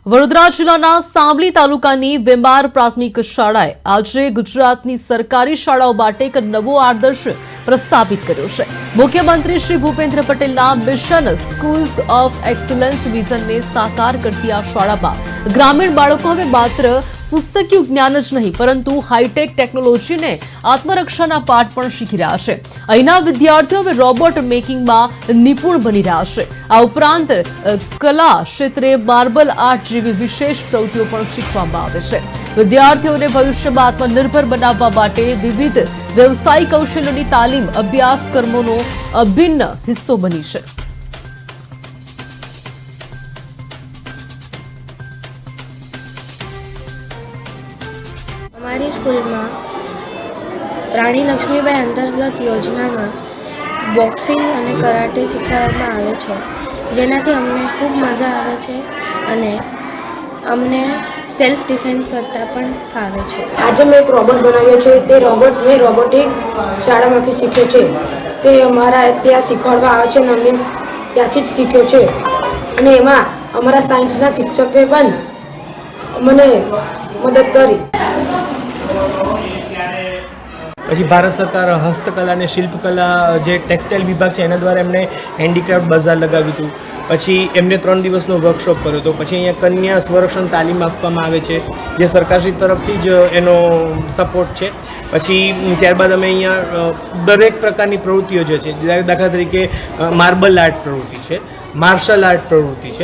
વડોદરા જિલ્લાના સાવલી તાલુકાની વેમ્બાર પ્રાથમિક શાળાએ આજે ગુજરાતની સરકારી શાળાઓ માટે એક નવો આદર્શ પ્રસ્થાપિત કર્યો છે। મુખ્યમંત્રી શ્રી ભૂપેન્દ્ર પટેલના મિશન સ્કૂલ્સ ઓફ એક્સલન્સ વિઝનને સાકાર કરતી આ શાળામાં ગ્રામીણ બાળકો હવે માત્ર પુસ્તકીય જ્ઞાન જ નહીં પરંતુ હાઈટેક ટેકનોલોજીને આત્મરક્ષાના પાઠ પણ શીખી રહ્યા છે। અહીંના વિદ્યાર્થીઓ હવે રોબોટ મેકિંગમાં નિપુણ બની રહ્યા છે। આ ઉપરાંત કલા ક્ષેત્રે માર્બલ આર્ટ જેવી વિશેષ પ્રવૃત્તિઓ પણ શીખવામાં આવે છે। વિદ્યાર્થીઓને ભવિષ્યમાં આત્મનિર્ભર બનાવવા માટે વિવિધ વ્યવસાયિક કૌશલ્યોની તાલીમ અભ્યાસક્રમોનો અભિન્ન હિસ્સો બની છે। हमारी स्कूल में रानी लक्ष्मीबाई अंतर्गत योजना में बॉक्सिंग और कराटे शिखवाड़वामां आवे छे, जेनाथी अमने खूब मजा आवे छे अने अमने सेल्फ डिफेन्स करता पण फावे छे। आज मैं एक रोबोट बनाव्यो छे। ते रोबोट मैं रोबोटिक शाळामांथी शीख्यो छे। ते अमारा त्यां शीखवाडवा आवे छे अने अमे त्याथी ज शीख्यो छे अने एमां अमारा सायन्सना शिक्षके पण મને મદદ કરી। પછી ભારત સરકાર હસ્તકલા અને શિલ્પકલા જે ટેક્સટાઇલ વિભાગ છે એના દ્વારા એમણે હેન્ડીક્રાફ્ટ બજાર લગાવ્યું હતું। પછી એમને 3 દિવસનો વર્કશોપ કર્યો હતો। પછી અહીંયા કન્યા સ્વરક્ષણ તાલીમ આપવામાં આવે છે જે સરકારશ્રી તરફથી જ એનો સપોર્ટ છે। પછી ત્યારબાદ અમે અહીંયા દરેક પ્રકારની પ્રવૃત્તિઓ જે છે, દાખલા તરીકે માર્બલ આર્ટ પ્રવૃત્તિ છે, માર્શલ આર્ટ પ્રવૃત્તિ છે।